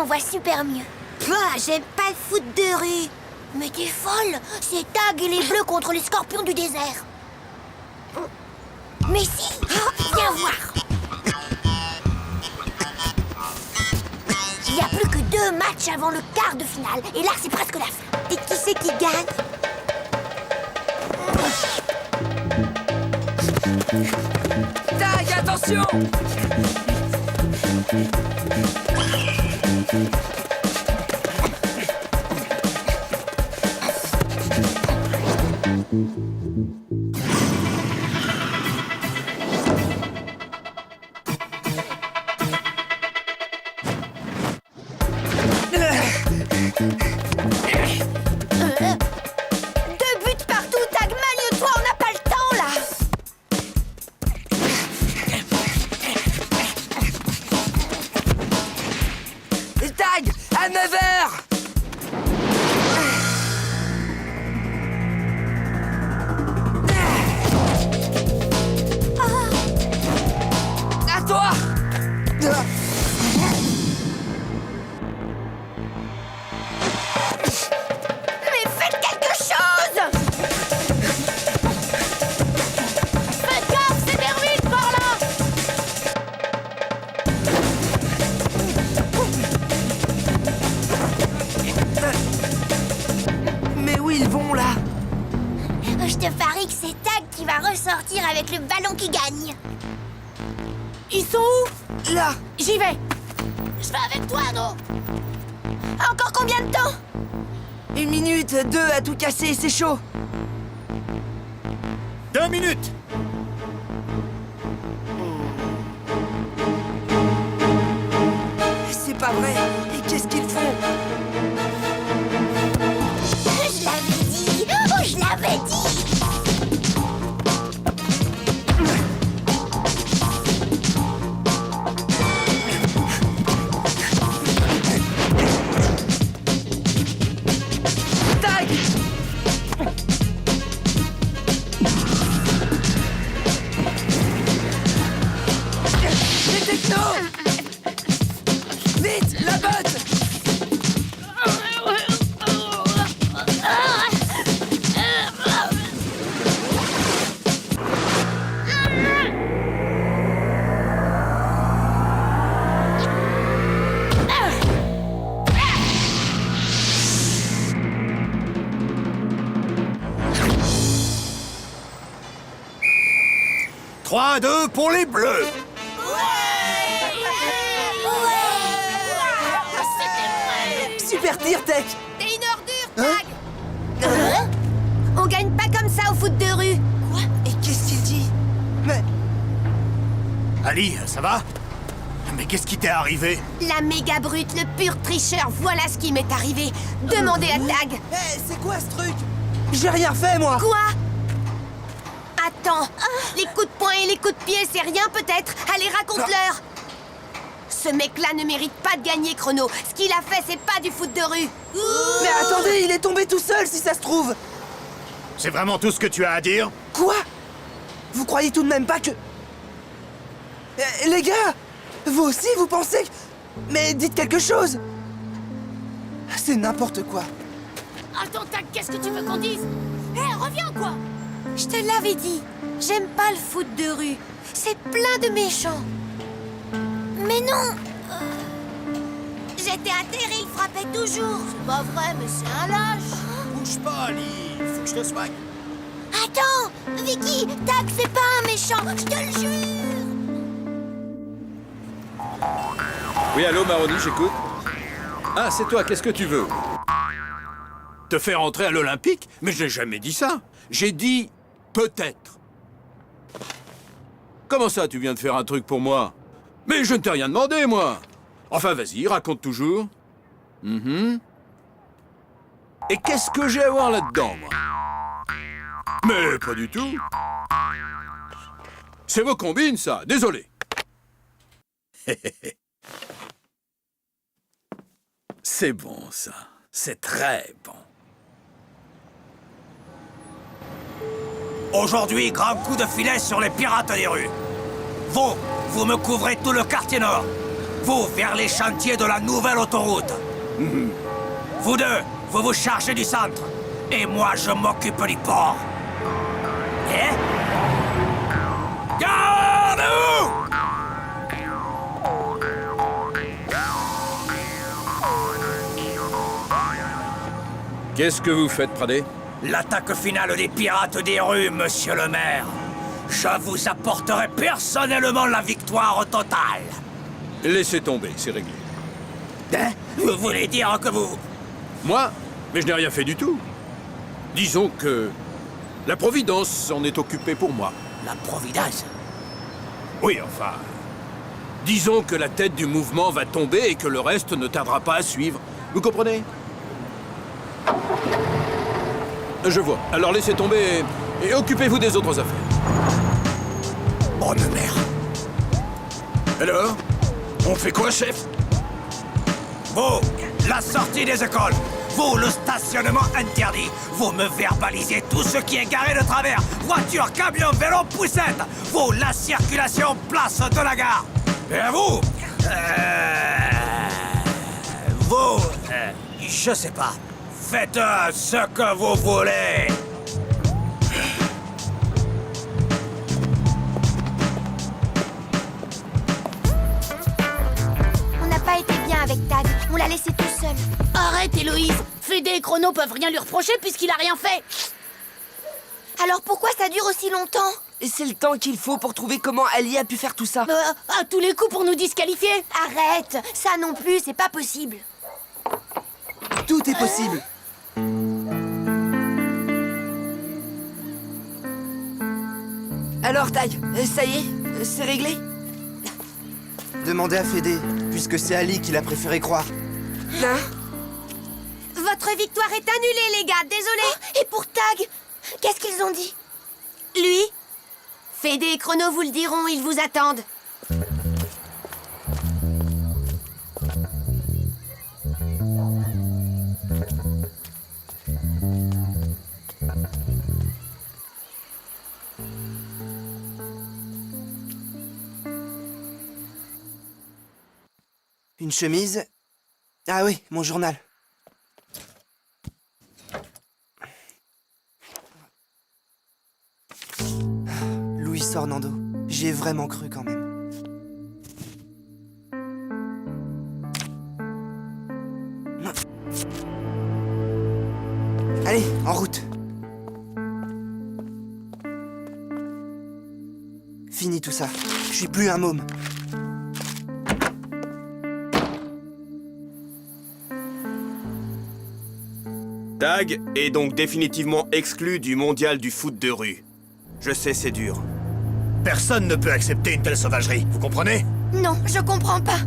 on voit super mieux. Pouah, j'aime pas le foot de rue. Mais t'es folle, c'est Tag et les bleus contre les scorpions du désert. Mais si, viens voir. Il n'y a plus que 2 matchs avant le quart de finale. Et là, c'est presque la fin. Et qui c'est qui gagne? Tag, attention! Deux buts partout, Tag, magne-toi, on n'a pas le temps, là. Tag, à 9h! À toi! Mais faites quelque chose! Faites gaffe, c'est Derwin par là! Mais où ils vont, là? Je te parie que c'est Tag qui va ressortir avec le ballon qui gagne. Ils sont où? Là! J'y vais. Je vais avec toi, non? Encore combien de temps? 1 minute, 2 à tout casser, c'est chaud! 2 minutes. C'est pas vrai! Et qu'est-ce qu'ils font? Je l'avais dit! Oh, je l'avais dit! Tag! Les technos! Vite, la botte! « 3-2 pour les bleus. Super tir, Tech! T'es une ordure, Tag! On gagne pas comme ça au foot de rue. Quoi? Et qu'est-ce qu'il dit? Mais... Ali, ça va? Mais qu'est-ce qui t'est arrivé? La méga brute, le pur tricheur, voilà ce qui m'est arrivé. Demandez à Tag. Hé, c'est quoi ce truc? J'ai rien fait, moi! Quoi? Attends, les coups de poing et les coups de pied, c'est rien peut-être? Allez, raconte-leur! Ce mec-là ne mérite pas de gagner, Chrono. Ce qu'il a fait, c'est pas du foot de rue. Mais attendez, il est tombé tout seul, si ça se trouve! C'est vraiment tout ce que tu as à dire? Quoi? Vous croyez tout de même pas que... les gars! Vous aussi, vous pensez que... Mais dites quelque chose! C'est n'importe quoi. Attends, Tag, qu'est-ce que tu veux qu'on dise? Hé, reviens, quoi! Je te l'avais dit, j'aime pas le foot de rue. C'est plein de méchants. Mais non! J'étais atterré, il frappait toujours. C'est pas vrai, mais c'est un lâche. Bouge pas, Ali. Faut que je te soigne. Attends, Vicky, Tag, c'est pas un méchant, je te le jure. Oui, allô, Maroni, j'écoute. Ah, c'est toi, qu'est-ce que tu veux? Te faire entrer à l'Olympique? Mais j'ai jamais dit ça. J'ai dit peut-être. Comment ça, tu viens de faire un truc pour moi? Mais je ne t'ai rien demandé, moi. Enfin, vas-y, raconte toujours. Et qu'est-ce que j'ai à voir là-dedans, moi? Mais pas du tout. C'est vos combines, ça. Désolé. C'est bon, ça. C'est très bon. Aujourd'hui, grand coup de filet sur les pirates des rues. Vous me couvrez tout le quartier nord. vous vers les chantiers de la nouvelle autoroute. Vous deux, vous vous chargez du centre. Et moi, je m'occupe du port. Eh? Garde-vous! Qu'est-ce que vous faites, Pradé? L'attaque finale des pirates des rues, monsieur le maire. Je vous apporterai personnellement la victoire totale. Laissez tomber, c'est réglé. Hein? Vous voulez dire que vous... Moi? Mais je n'ai rien fait du tout. Disons que la Providence s'en est occupée pour moi. La Providence? Oui, enfin... Disons que la tête du mouvement va tomber et que le reste ne tardera pas à suivre. Vous comprenez? Je vois. Alors laissez tomber et occupez-vous des autres affaires. Bonne mère. Alors? On fait quoi, chef? Vous, la sortie des écoles. Vous, le stationnement interdit. Vous me verbalisez tout ce qui est garé de travers. Voiture, camion, vélo, poussette. Vous, la circulation place de la gare. Et vous, je sais pas. Faites ce que vous voulez. On n'a pas été bien avec Tag. On l'a laissé tout seul. Arrête, Héloïse. Fédé et Chrono peuvent rien lui reprocher puisqu'il a rien fait. Alors pourquoi ça dure aussi longtemps? Et c'est le temps qu'il faut pour trouver comment Ali a pu faire tout ça. À tous les coups pour nous disqualifier. Arrête. Ça non plus, c'est pas possible. Tout est possible. Alors, Tag, ça y est, c'est réglé? Demandez à Fédé, puisque c'est Ali qui l'a préféré croire. Hein? Votre victoire est annulée, les gars, désolé. Et pour Tag, qu'est-ce qu'ils ont dit? Lui? Fédé et Chrono vous le diront, ils vous attendent. Une chemise. Ah oui, mon journal. Louis Orlando. J'y ai vraiment cru quand même. Allez, en route. Fini tout ça. Je suis plus un môme. Tag est donc définitivement exclu du mondial du foot de rue. Je sais, c'est dur. Personne ne peut accepter une telle sauvagerie, vous comprenez? Non, je comprends pas.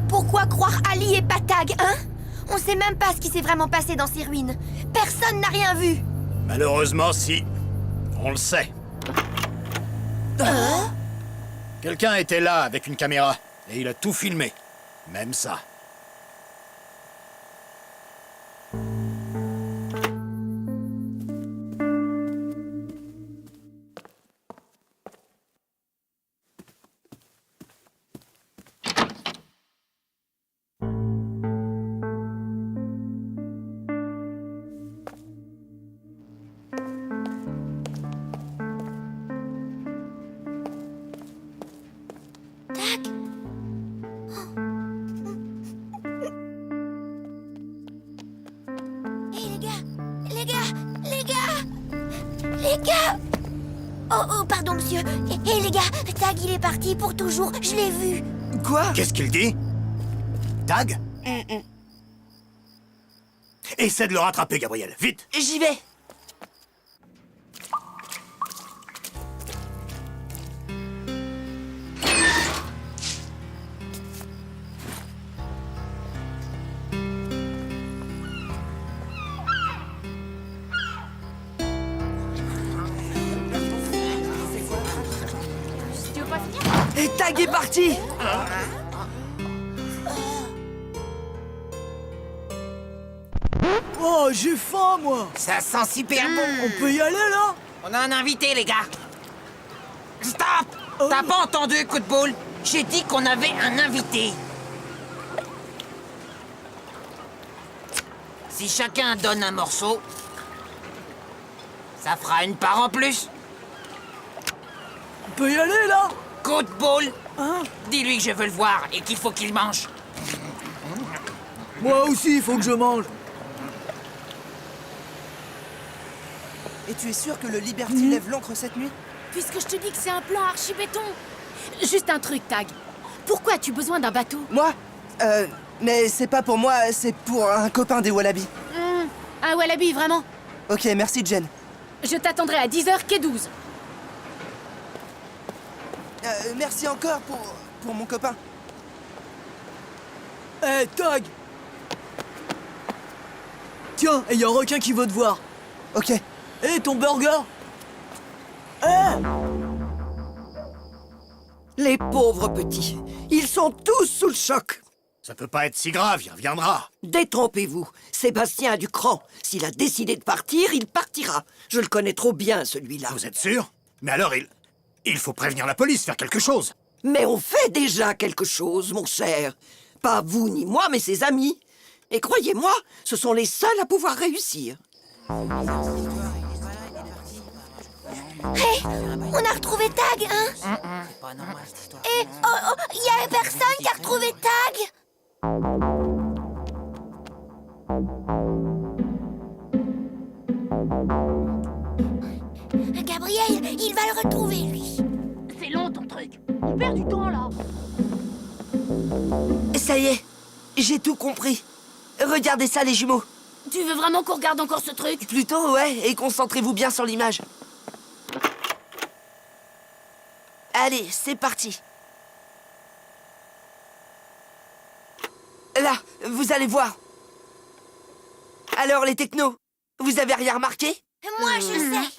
Pourquoi croire Ali et pas Tag, hein? On sait même pas ce qui s'est vraiment passé dans ces ruines. Personne n'a rien vu. Malheureusement, si. On le sait. Quelqu'un était là avec une caméra, et il a tout filmé. Même ça. Les gars! Oh, pardon, monsieur. Hé, les gars, Tag, il est parti pour toujours. Je l'ai vu. Quoi? Qu'est-ce qu'il dit? Tag? Essaie de le rattraper, Gabriel. Vite! J'y vais. Et Tag est parti. Oh, j'ai faim, moi. Ça sent super bon. On peut y aller, là? On a un invité, les gars. Stop! T'as pas entendu, coup de boule? J'ai dit qu'on avait un invité. Si chacun donne un morceau, ça fera une part en plus. On peut y aller, là? Coup de boule. Hein? Dis-lui que je veux le voir et qu'il faut qu'il mange. Moi aussi, il faut que je mange. Et tu es sûr que le Liberty lève l'ancre cette nuit? Puisque je te dis que c'est un plan archi-béton. Juste un truc, Tag. Pourquoi as-tu besoin d'un bateau? Moi? Mais c'est pas pour moi, c'est pour un copain des Wallabies. Un wallaby, vraiment? Ok, merci Jen. Je t'attendrai à 10h quai 12. Merci encore pour mon copain. Eh, Tag! Tiens, et y a un requin qui veut te voir. Ok. Eh, ton burger! Eh! Les pauvres petits, ils sont tous sous le choc. Ça peut pas être si grave, il reviendra. Détrompez-vous, Sébastien a du cran. S'il a décidé de partir, il partira. Je le connais trop bien, celui-là. Vous êtes sûr? Mais alors, il faut prévenir la police, faire quelque chose. Mais on fait déjà quelque chose, mon cher. Pas vous ni moi, mais ses amis. Et croyez-moi, ce sont les seuls à pouvoir réussir. Hé, on a retrouvé Tag, hein? Et y a personne qui a retrouvé Tag? Gabriel, il va le retrouver, lui. C'est long, ton truc. On perd du temps, là. Ça y est, j'ai tout compris. Regardez ça, les jumeaux. Tu veux vraiment qu'on regarde encore ce truc? Plutôt, ouais, et concentrez-vous bien sur l'image. Allez, c'est parti. Là, vous allez voir. Alors, les technos, vous avez rien remarqué? Moi, je sais.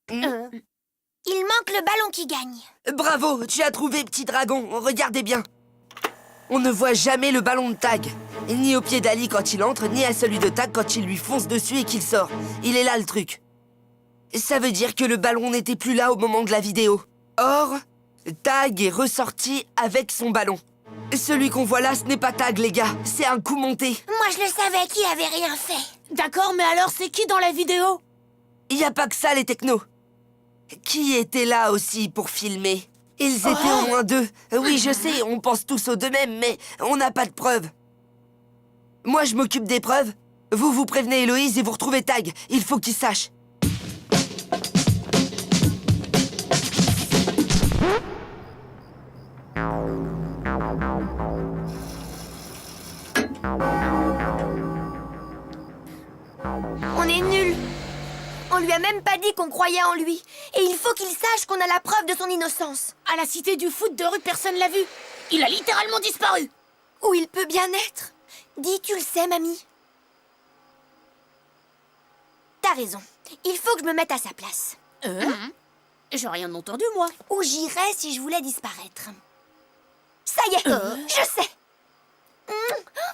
Il manque le ballon qui gagne. Bravo, tu as trouvé, petit dragon. Regardez bien. On ne voit jamais le ballon de Tag. Ni au pied d'Ali quand il entre, ni à celui de Tag quand il lui fonce dessus et qu'il sort. Il est là, le truc. Ça veut dire que le ballon n'était plus là au moment de la vidéo. Or, Tag est ressorti avec son ballon. Celui qu'on voit là, ce n'est pas Tag, les gars. C'est un coup monté. Moi, je le savais qu'il avait rien fait. D'accord, mais alors c'est qui dans la vidéo? Il n'y a pas que ça, les technos. Qui était là aussi pour filmer? Ils étaient au moins deux. Oui, je sais, on pense tous aux deux mêmes, mais on n'a pas de preuves. Moi, je m'occupe des preuves. Vous prévenez Héloïse et vous retrouvez Tag. Il faut qu'il sache. On est nuls. On lui a même pas dit qu'on croyait en lui. Et il faut qu'il sache qu'on a la preuve de son innocence. À la cité du foot de rue, personne l'a vu. Il a littéralement disparu. Où il peut bien être. Dis, tu le sais, mamie. T'as raison. Il faut que je me mette à sa place. J'ai rien entendu, moi. Où j'irais si je voulais disparaître. Ça y est, je sais.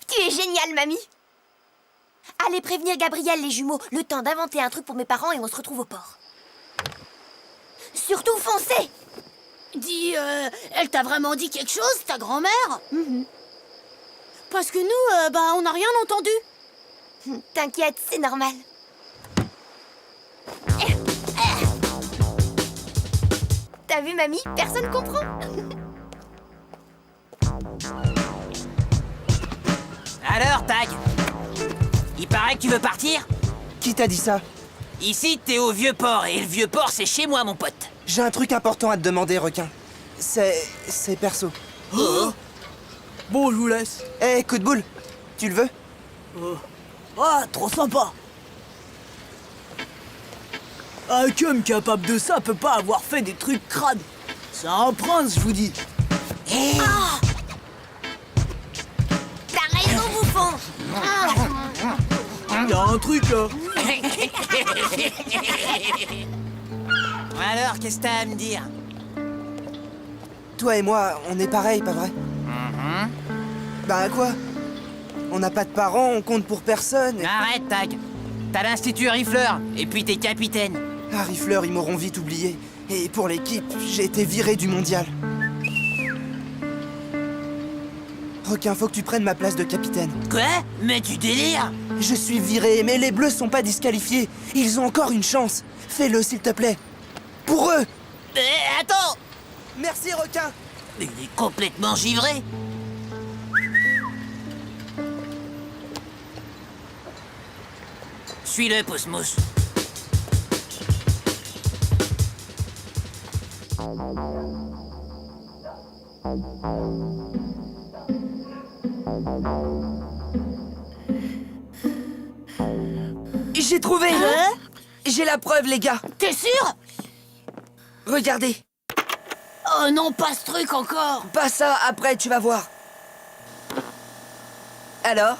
Tu es géniale, mamie. Allez prévenir Gabriel, les jumeaux. Le temps d'inventer un truc pour mes parents et on se retrouve au port. Surtout foncez. Dis, elle t'a vraiment dit quelque chose, ta grand-mère? Parce que nous, on n'a rien entendu. T'inquiète, c'est normal. T'as vu, mamie? Personne comprend. Alors, Tag, il paraît que tu veux partir? Qui t'a dit ça? Ici, t'es au Vieux-Port, et le Vieux-Port, c'est chez moi, mon pote. J'ai un truc important à te demander, requin. C'est perso. Bon, je vous laisse. Eh, coup de boule, tu le veux? Ah, trop sympa. Un cum capable de ça peut pas avoir fait des trucs crades. C'est un prince, je vous dis. T'as raison, bouffon. Y a un truc là. Alors, qu'est-ce que t'as à me dire? Toi et moi, on est pareil, pas vrai? Bah quoi? On n'a pas de parents, on compte pour personne. Arrête, Tag. T'as l'Institut Rifleur, et puis t'es capitaine. Ah, Rifleur, ils m'auront vite oublié. Et pour l'équipe, j'ai été viré du mondial. Requin, faut que tu prennes ma place de capitaine. Quoi? Mais tu délires? Je suis viré, mais les Bleus sont pas disqualifiés. Ils ont encore une chance. Fais-le, s'il te plaît. Pour eux. Attends! Merci, Requin. Il est complètement givré. Suis-le, Pousse-Mousse. J'ai trouvé. J'ai la preuve, les gars. T'es sûr? Regardez. Oh non, pas ce truc encore. Pas ça, après, tu vas voir. Alors?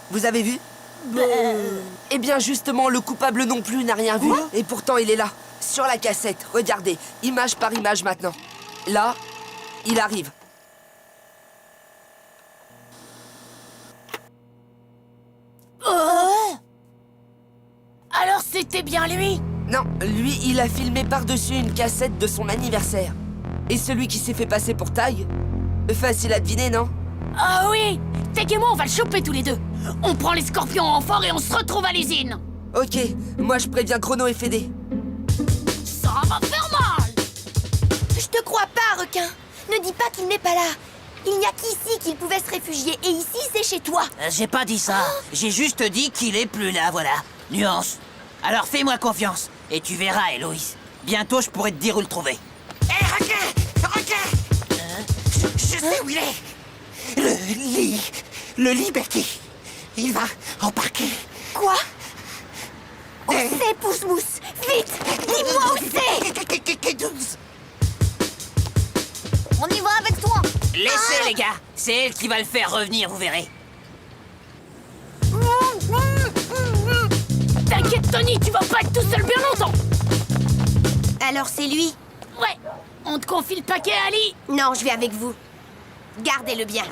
Vous avez vu? Eh bien, justement, le coupable non plus n'a rien vu. Et pourtant, il est là, sur la cassette. Regardez, image par image maintenant. Là, il arrive. Alors c'était bien lui? Non, lui, il a filmé par-dessus une cassette de son anniversaire. Et celui qui s'est fait passer pour Tag? Facile à deviner, non? Ah oui! Tag et moi, on va le choper tous les deux. On prend les scorpions en fort et on se retrouve à l'usine. Ok, moi je préviens Chrono et Fédé. Ça va faire mal! Je te crois pas, Requin. Ne dis pas qu'il n'est pas là. Il n'y a qu'ici qu'il pouvait se réfugier, et ici, c'est chez toi. J'ai pas dit ça. J'ai juste dit qu'il est plus là, voilà. Nuance. Alors fais-moi confiance. Et tu verras, Héloïse. Bientôt, je pourrai te dire où le trouver. Hé, Requin! Requin! Je sais où il est. Le lit, Becky. Il va embarquer. Quoi? Où c'est, Pousse-Mousse? Vite! Dis-moi où c'est! On y va avec toi! Laissez, les gars. C'est elle qui va le faire revenir, vous verrez. T'inquiète, Tony, tu vas pas être tout seul bien longtemps. Alors c'est lui? Ouais, on te confie le paquet, Ali. Non, je vais avec vous. Gardez-le bien.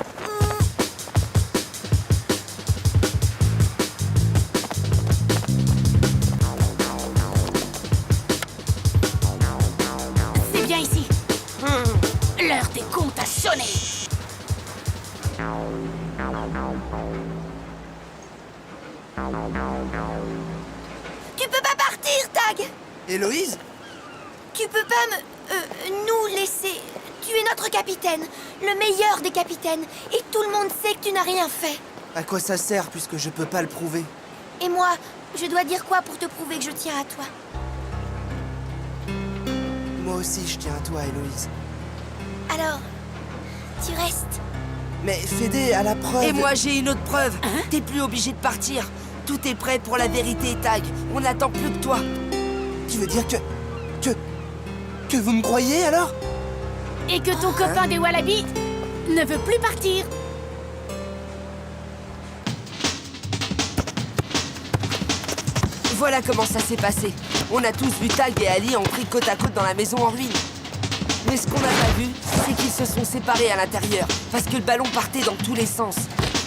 C'est bien ici. L'heure des comptes a sonné. Tu peux pas partir, Tag! Héloïse? Tu peux pas nous laisser. Tu es notre capitaine, le meilleur des capitaines, et tout le monde sait que tu n'as rien fait. À quoi ça sert puisque je peux pas le prouver? Et moi, je dois dire quoi pour te prouver que je tiens à toi? Moi aussi, je tiens à toi, Héloïse. Alors, tu restes? Mais Fédé a la preuve. Et moi, j'ai une autre preuve. T'es plus obligé de partir. Tout est prêt pour la vérité, Tag. On n'attend plus que toi. Tu veux dire que vous me croyez alors? Et que ton copain des Wallabies ne veut plus partir. Voilà comment ça s'est passé. On a tous vu Tag et Ali entrer côte à côte dans la maison en ruine. Mais ce qu'on n'a pas vu, c'est qu'ils se sont séparés à l'intérieur, parce que le ballon partait dans tous les sens.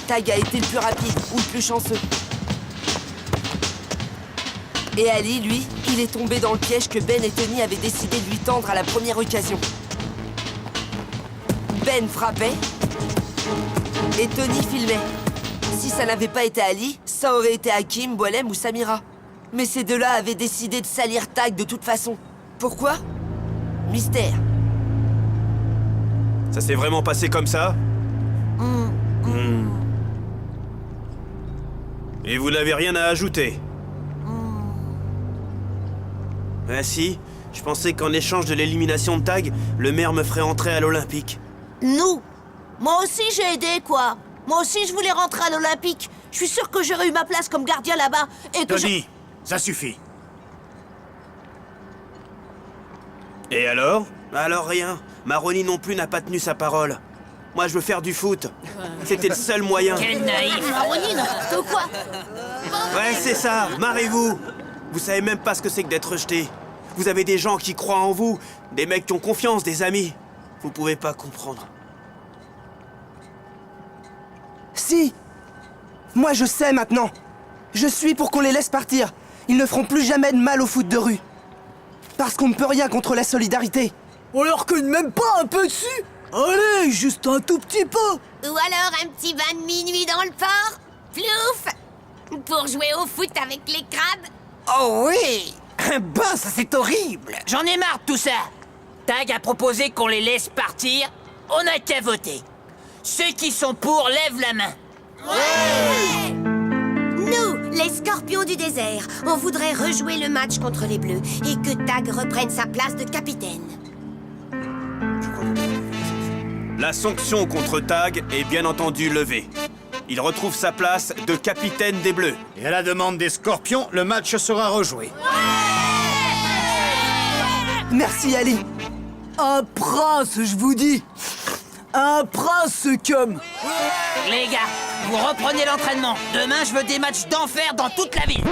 Tag a été le plus rapide, ou le plus chanceux. Et Ali, lui, il est tombé dans le piège que Ben et Tony avaient décidé de lui tendre à la première occasion. Ben frappait, et Tony filmait. Si ça n'avait pas été Ali, ça aurait été Hakim, Boilem ou Samira. Mais ces deux-là avaient décidé de salir Tag de toute façon. Pourquoi? Mystère. Ça s'est vraiment passé comme ça? Et vous n'avez rien à ajouter? Ah si, je pensais qu'en échange de l'élimination de Tag, le maire me ferait entrer à l'Olympique. Nous? Moi aussi j'ai aidé, quoi. Moi aussi je voulais rentrer à l'Olympique. Je suis sûr que j'aurais eu ma place comme gardien là-bas et que Tony, ça suffit. Et alors? Alors rien. Maroni non plus n'a pas tenu sa parole. Moi je veux faire du foot. C'était le seul moyen. Quel naïf. Maroni, n'importe quoi. Ouais, c'est ça, marrez-vous. Vous savez même pas ce que c'est que d'être rejeté. Vous avez des gens qui croient en vous, des mecs qui ont confiance, des amis. Vous pouvez pas comprendre. Si! Moi, je sais maintenant. Je suis pour qu'on les laisse partir. Ils ne feront plus jamais de mal au foot de rue. Parce qu'on ne peut rien contre la solidarité. Alors que même pas un peu dessus? Allez, juste un tout petit peu. Ou alors un petit bain de minuit dans le port? Plouf! Pour jouer au foot avec les crabes? Oh oui! Un bain, ça c'est horrible! J'en ai marre de tout ça! Tag a proposé qu'on les laisse partir, on n'a qu'à voter. Ceux qui sont pour lèvent la main. Nous, les scorpions du désert, on voudrait rejouer le match contre les Bleus et que Tag reprenne sa place de capitaine. La sanction contre Tag est bien entendu levée. Il retrouve sa place de capitaine des Bleus. Et à la demande des Scorpions, le match sera rejoué. Merci, Ali. Un prince, je vous dis. Un prince, ce cum. Les gars, vous reprenez l'entraînement. Demain, je veux des matchs d'enfer dans toute la ville.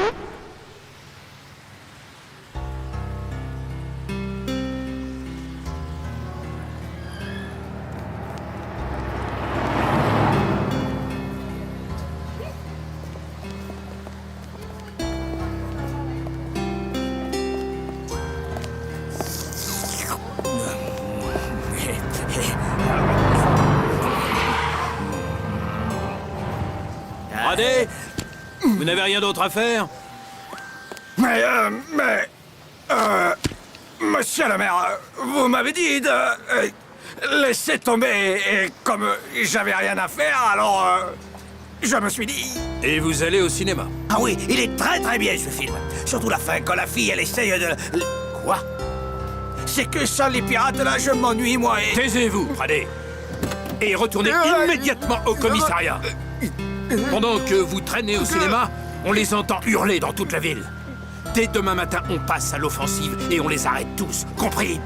Radé, vous n'avez rien d'autre à faire? Monsieur le maire, vous m'avez dit de laisser tomber, et comme j'avais rien à faire, alors je me suis dit... Et vous allez au cinéma? Ah oui, il est très très bien ce film. Surtout la fin, quand la fille, elle essaye de... Quoi? C'est que sans les pirates, là, je m'ennuie, moi, et... Taisez-vous, Radé. Et retournez immédiatement au commissariat. Pendant que vous traînez au cinéma, on les entend hurler dans toute la ville. Dès demain matin, on passe à l'offensive et on les arrête tous, compris?